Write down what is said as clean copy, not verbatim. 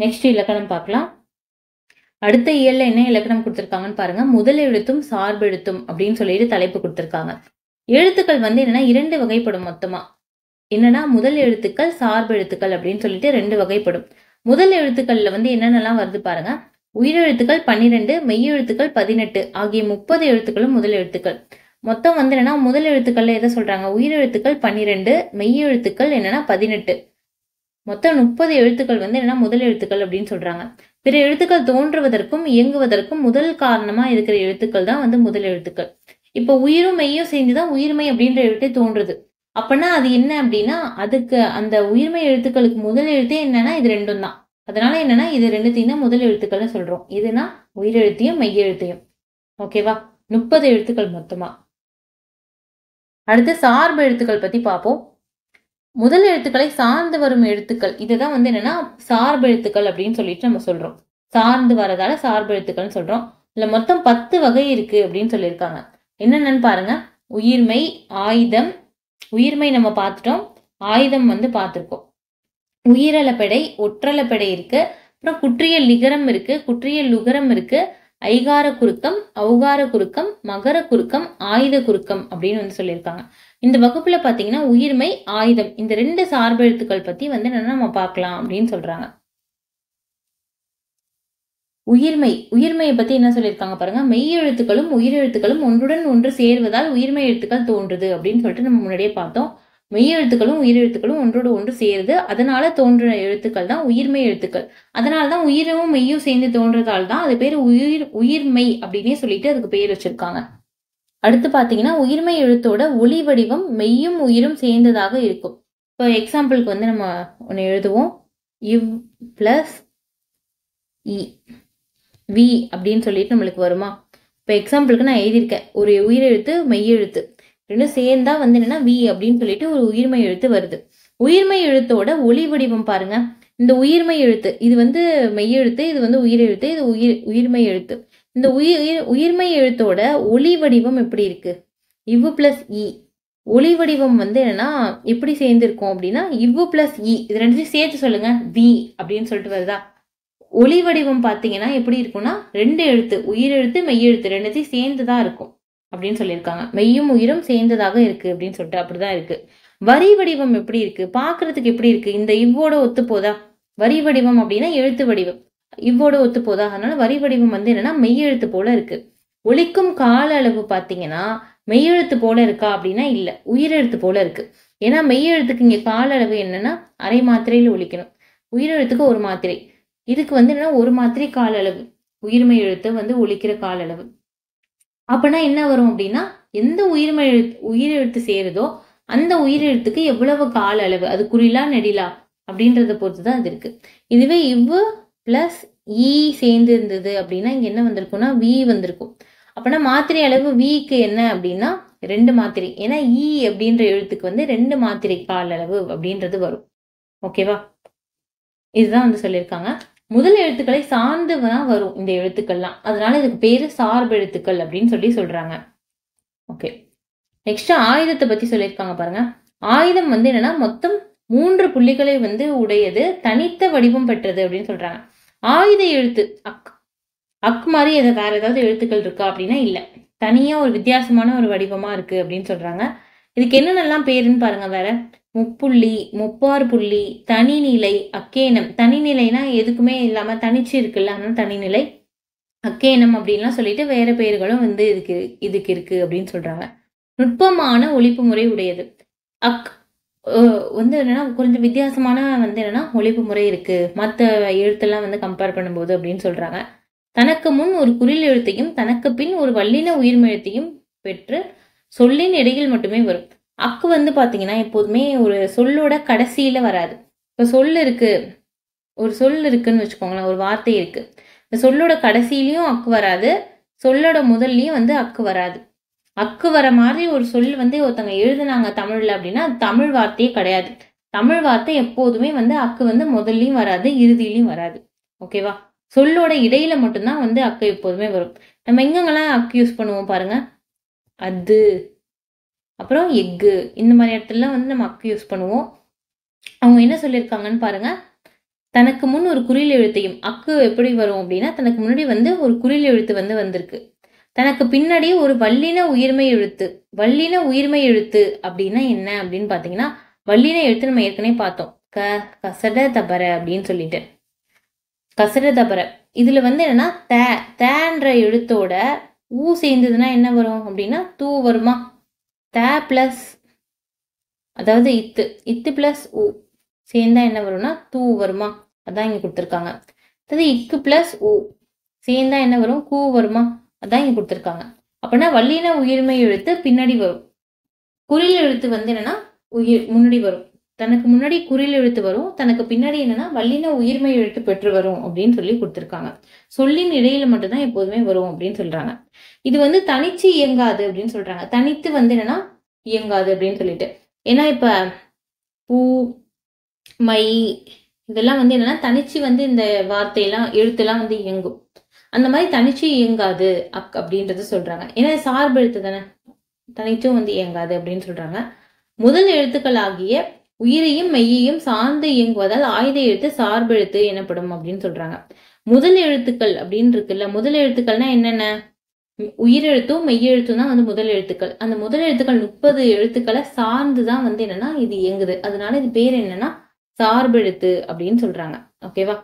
Next இலக்கணம் பார்க்கலாம். அடுத்த இயல்ல என்ன இலக்கணம் கொடுத்திருக்காங்கன்னு பாருங்க. முதல் எழுத்தும் சார்பெழுத்தும் அப்படின்னு சொல்லிட்டு தலைப்பு கொடுத்திருக்காங்க. எழுத்துக்கள் வந்து என்னன்னா 2 வகைப்படும் மொத்தமா. என்னன்னா முதல் எழுத்துக்கள் சார்பெழுத்துக்கள் அப்படின்னு சொல்லிட்டு 2 வகைப்படும். முதல் எழுத்துக்கள்ல வந்து என்னென்னலாம் வருது பாருங்க. உயிரெழுத்துக்கள் 12, மெய்யெழுத்துக்கள் 18 ஆகிய 30 எழுத்துக்களும் முதல் எழுத்துக்கள். மொத்தம் வந்து என்னன்னா முதல் எழுத்துக்கள்ல எதை சொல்றாங்க? உயிரெழுத்துக்கள் 12, மெய்யெழுத்துக்கள் என்னன்னா 18. மொத்தம் 30 எழுத்துக்கள் வந்து என்னன்னா முதல் எழுத்துக்கள் அப்படின்னு சொல்றாங்க. பிற எழுத்துக்கள் தோன்றுவதற்கும் இயங்குவதற்கும் முதல் காரணமா இருக்கிற எழுத்துக்கள் தான் வந்து முதல் எழுத்துக்கள். இப்போ உயிரும் மெய்யும் சேர்ந்துதான் உயிர்மெய் அப்படின்ற எழுத்தே தோன்றுது. அப்பனா அது என்ன அப்படின்னா அதுக்கு அந்த உயிர்மை எழுத்துக்களுக்கு முதல் எழுத்தே என்னன்னா இது ரெண்டும் தான். அதனால என்னன்னா இது ரெண்டுத்தையும் தான் முதல் எழுத்துக்கள்னு சொல்றோம். இதுனா உயிரெழுத்தையும் மெய்யெழுத்தையும். ஓகேவா? 30 எழுத்துக்கள் மொத்தமா. அடுத்து சார்பு எழுத்துக்கள் பத்தி பார்ப்போம். முதல் எழுத்துக்களை சார்ந்து வரும் எழுத்துக்கள் இதுதான் வந்து என்னன்னா சார்பு எழுத்துக்கள் அப்படின்னு சொல்லிட்டு நம்ம சொல்றோம். சார்ந்து வரதால சார்பு எழுத்துக்கள்னு சொல்றோம். இதுல மொத்தம் 10 வகை இருக்கு அப்படின்னு சொல்லியிருக்காங்க. என்னென்னு பாருங்க. உயிர்மை, ஆயுதம். உயிர்மை நம்ம பார்த்துட்டோம். ஆயுதம் வந்து பார்த்திருக்கோம். உயிரலப்படை, ஒற்றலப்படை இருக்கு. அப்புறம் குற்றியல் லிகரம் இருக்கு, குற்றியல் லுகரம் இருக்கு, ஐகார குறுக்கம், ஔகார குறுக்கம், மகர குறுக்கம், ஆயுத குறுக்கம் அப்படின்னு வந்து சொல்லியிருக்காங்க. இந்த வகுப்புல பாத்தீங்கன்னா உயிர்மை, ஆயுதம் இந்த 2 சார்பெழுத்துக்கள் பத்தி வந்து என்னன்னா நம்ம பார்க்கலாம் அப்படின்னு சொல்றாங்க. உயிர்மையை பத்தி என்ன சொல்லியிருக்காங்க பாருங்க. மெய் எழுத்துக்களும் உயிரெழுத்துக்களும் ஒன்றுடன் ஒன்று சேர்வதால் உயிர்மை எழுத்துக்கள் தோன்றுது அப்படின்னு சொல்லிட்டு நம்ம முன்னாடியே பார்த்தோம். மெய் எழுத்துக்களும் உயிரெழுத்துக்களும் ஒன்றோடு ஒன்று சேருது. அதனால தோன்ற எழுத்துக்கள் தான் உயிர்மை எழுத்துக்கள். அதனாலதான் உயிரும் மெய்யும் சேர்ந்து தோன்றதால் தான் அது பேரு உயிர்மை அப்படின்னே சொல்லிட்டு அதுக்கு பேர் வச்சிருக்காங்க. அடுத்து பாத்தீங்கன்னா உயிர்மை எழுத்தோட ஒலி வடிவம் மெய்யும் உயிரும் சேர்ந்ததாக இருக்கும். இப்போ எக்ஸாம்பிளுக்கு வந்து நம்ம ஒன்று எழுதுவோம். இவ் பிளஸ் இ வி அப்படின்னு சொல்லிட்டு நம்மளுக்கு வருமா? இப்போ எக்ஸாம்பிளுக்கு நான் எழுதியிருக்கேன். ஒரு உயிரெழுத்து மெய்யெழுத்து ரெண்டும் சேர்ந்தா வந்து என்னன்னா வி அப்படின்னு சொல்லிட்டு ஒரு உயிர்மை எழுத்து வருது. உயிர்மை எழுத்தோட ஒலி வடிவம் பாருங்க. இந்த உயிர்மை எழுத்து இது வந்து மெய்யெழுத்து, இது வந்து உயிரெழுத்து, இது உயிர்மை எழுத்து. இந்த உயிர்மை எழுத்தோட ஒலி வடிவம் எப்படி இருக்கு? இவ்வு பிளஸ் இ. ஒலி வடிவம் வந்து என்னன்னா எப்படி சேர்ந்திருக்கும் அப்படின்னா இவ்வு பிளஸ் இ இது ரெண்டுத்தையும் சேர்த்து சொல்லுங்க. வி அப்படின்னு சொல்லிட்டு வருதா? ஒலி வடிவம் பாத்தீங்கன்னா எப்படி இருக்கும்னா 2 எழுத்து உயிரெழுத்து மெய்யெழுத்து ரெண்டுத்தையும் சேர்ந்துதான் இருக்கும் அப்படின்னு சொல்லியிருக்காங்க. மெய்யும் உயிரும் சேர்ந்ததாக இருக்கு அப்படின்னு சொல்லிட்டு அப்படிதான் இருக்கு. வரி வடிவம் எப்படி இருக்கு? பாக்குறதுக்கு எப்படி இருக்கு? இந்த இவ்வோட ஒத்து போதா? வரி வடிவம் அப்படின்னா எழுத்து வடிவம். இவ்வோட ஒத்து போதா? அதனால வரி வடிவம் வந்து என்னன்னா மெய்யெழுத்து போல இருக்கு. ஒலிக்கும் கால அளவு பாத்தீங்கன்னா மெய்யெழுத்து போல இருக்கா அப்படின்னா இல்ல, உயிரெழுத்து போல இருக்கு. ஏன்னா மெய்யெழுத்துக்கு இங்க கால அளவு என்னன்னா அரை மாத்திரையில ஒலிக்கணும். உயிரெழுத்துக்கு 1 மாத்திரை. இதுக்கு வந்து என்னன்னா 1 மாத்திரை கால அளவு. உயிர்மை எழுத்து வந்து ஒலிக்கிற கால அளவு. அப்பனா என்ன வரும் அப்படின்னா எந்த உயிரெழுத்து சேருதோ அந்த உயிரெழுத்துக்கு எவ்வளவு கால அளவு, அது குறிலா நெடிலா அப்படின்றத பொறுத்துதான் அது இருக்கு. இதுவே இவ்வு பிளஸ் இ சேர்ந்து இருந்தது அப்படின்னா இங்க என்ன வந்திருக்கும்னா வி வந்திருக்கும். அப்பனா மாத்திரை அளவு விக்கு என்ன அப்படின்னா 2 மாத்திரை. ஏன்னா இ அப்படின்ற எழுத்துக்கு வந்து 2 மாத்திரை கால அளவு அப்படின்றது வரும். ஓகேவா? இதுதான் வந்து சொல்லியிருக்காங்க. முதல் எழுத்துக்களை சார்ந்து தான் வரும் இந்த எழுத்துக்கள்லாம். அதனால இதுக்கு பேரு சார்பு எழுத்துக்கள் அப்படின்னு சொல்றாங்க. ஓகே. நெக்ஸ்ட் ஆயுதத்தை பத்தி சொல்லியிருக்காங்க பாருங்க. ஆயுதம் வந்து என்னன்னா மொத்தம் 3 புள்ளிகளை வந்து உடையது, தனித்த வடிவம் பெற்றது அப்படின்னு சொல்றாங்க. ஆயுத எழுத்து அக் மாதிரி வேற ஏதாவது எழுத்துக்கள் இருக்கா அப்படின்னா இல்ல, தனியா ஒரு வித்தியாசமான ஒரு வடிவமா இருக்கு அப்படின்னு சொல்றாங்க. இதுக்கு என்னென்னலாம் பேருன்னு பாருங்க. வேற முப்புள்ளி, முப்பாறு புள்ளி, தனிநிலை, அக்கேனம். தனிநிலைனா எதுக்குமே இல்லாம தனிச்சு இருக்குல்ல, அதனால தனிநிலை. அக்கேனம் அப்படின்லாம் சொல்லிட்டு வேற பெயர்களும் வந்து இதுக்கு இருக்கு அப்படின்னு சொல்றாங்க. நுட்பமான ஒலிப்பு முறை உடையது. அக் வந்து என்னன்னா கொஞ்சம் வித்தியாசமான வந்து என்னன்னா ஒலிப்பு முறை இருக்கு மற்ற எழுத்தெல்லாம் வந்து கம்பேர் பண்ணும்போது அப்படின்னு சொல்றாங்க. தனக்கு முன் ஒரு குறில் எழுத்தையும் தனக்கு பின் ஒரு வல்லின உயிர்மெழுத்தையும் பெற்று சொல்லின் இடையில் மட்டுமே வரும். அக்கு வந்து பாத்தீங்கன்னா எப்போதுமே ஒரு சொல்லோட கடைசியில வராது. இப்ப ஒரு சொல் இருக்குன்னு வச்சுக்கோங்களேன், ஒரு வார்த்தை இருக்கு. இந்த சொல்லோட கடைசியிலயும் அக்கு வராது, சொல்லோட முதல்லயும் வந்து அக்கு வராது. அக்கு வர மாதிரி ஒரு சொல் வந்து ஒருத்தங்க எழுதுனாங்க தமிழ்ல அப்படின்னா அது தமிழ் வார்த்தையே கிடையாது. தமிழ் வார்த்தை எப்போதுமே வந்து அக்கு வந்து முதல்லயும் வராது, இறுதியிலையும் வராது. ஓகேவா? சொல்லோட இடையில மட்டும்தான் வந்து அக்கு எப்போதுமே வரும். நம்ம எங்கெங்கெல்லாம் அக்கு யூஸ் பண்ணுவோம் பாருங்க. அது, அப்புறம் எக்கு, இந்த மாதிரி இடத்துல வந்து நம்ம அக்கு யூஸ் பண்ணுவோம். அவங்க என்ன சொல்லியிருக்காங்கன்னு பாருங்க. தனக்கு முன் ஒரு குறில் எழுத்தையும், அக்கு எப்படி வரும் அப்படின்னா தனக்கு முன்னாடி வந்து ஒரு குறில் எழுத்து வந்து வந்திருக்கு. தனக்கு பின்னாடி ஒரு வல்லின உயிர்மெய் எழுத்து. வல்லின உயிர்மெய் எழுத்து அப்படின்னா என்ன அப்படின்னு பாத்தீங்கன்னா, வல்லின எழுத்து நம்ம ஏற்கனவே பார்த்தோம். கசட தபர அப்படின்னு சொல்லிட்டு, கசட தபர. இதுல வந்து என்னன்னா தேன்ற எழுத்தோட ஊ சேர்ந்ததுன்னா என்ன வரும் அப்படின்னா தூ வருமா? த பிளஸ், அதாவது இத்து பிளஸ் ஊ சேர்ந்தா என்ன வரும்னா தூ வருமா? அதான் இங்க கொடுத்துருக்காங்க. அதாவது இக்கு பிளஸ் ஊ சேர்ந்தா என்ன வரும்? கூ வருமா? அதான் இங்க கொடுத்துருக்காங்க. அப்படின்னா வல்லின உயிர்மெய் எழுத்து பின்னாடி வரும். குறில் எழுத்து வந்து என்னன்னா முன்னாடி வரும். தனக்கு முன்னாடி குறில் எழுத்து வரும், தனக்கு பின்னாடி என்னன்னா வல்லின உயிர்மெய் எழுத்து பெற்று வரும் அப்படின்னு சொல்லி கொடுத்துருக்காங்க. சொல்லின் இடையில மட்டும்தான் எப்போதுமே வரும் அப்படின்னு சொல்றாங்க. இது வந்து தனிச்சு இயங்காது அப்படின்னு சொல்றாங்க. தனித்து வந்து என்னன்னா இயங்காது அப்படின்னு சொல்லிட்டு. ஏன்னா இப்ப பூ, மை இதெல்லாம் வந்து என்னன்னா தனிச்சு வந்து இந்த வார்த்தையெல்லாம் எழுத்தெல்லாம் வந்து இயங்கும். அந்த மாதிரி தனிச்சு இயங்காது அப்படின்றது சொல்றாங்க. ஏன்னா சார்பு எழுத்து தானே, தனிச்சும் வந்து இயங்காது அப்படின்னு சொல்றாங்க. முதல் எழுத்துக்கள் ஆகிய உயிரையும் மெய்யையும் சார்ந்து இயங்குவதால் ஆயுத எழுத்து சார்பு எழுத்து எனப்படும் அப்படின்னு சொல்றாங்க. முதல் எழுத்துக்கள் அப்படின்னு இருக்குல்ல, முதல் எழுத்துக்கள்னா என்னென்ன? உயிரெழுத்தும் மெய்யெழுத்தும் தான் வந்து முதல் எழுத்துக்கள். அந்த முதல் எழுத்துக்கள் 30 எழுத்துக்களை சார்ந்துதான் வந்து என்னன்னா இது இயங்குது. அதனால இது பேர் என்னன்னா சார்பெழுத்து அப்படின்னு சொல்றாங்க. ஓகேவா?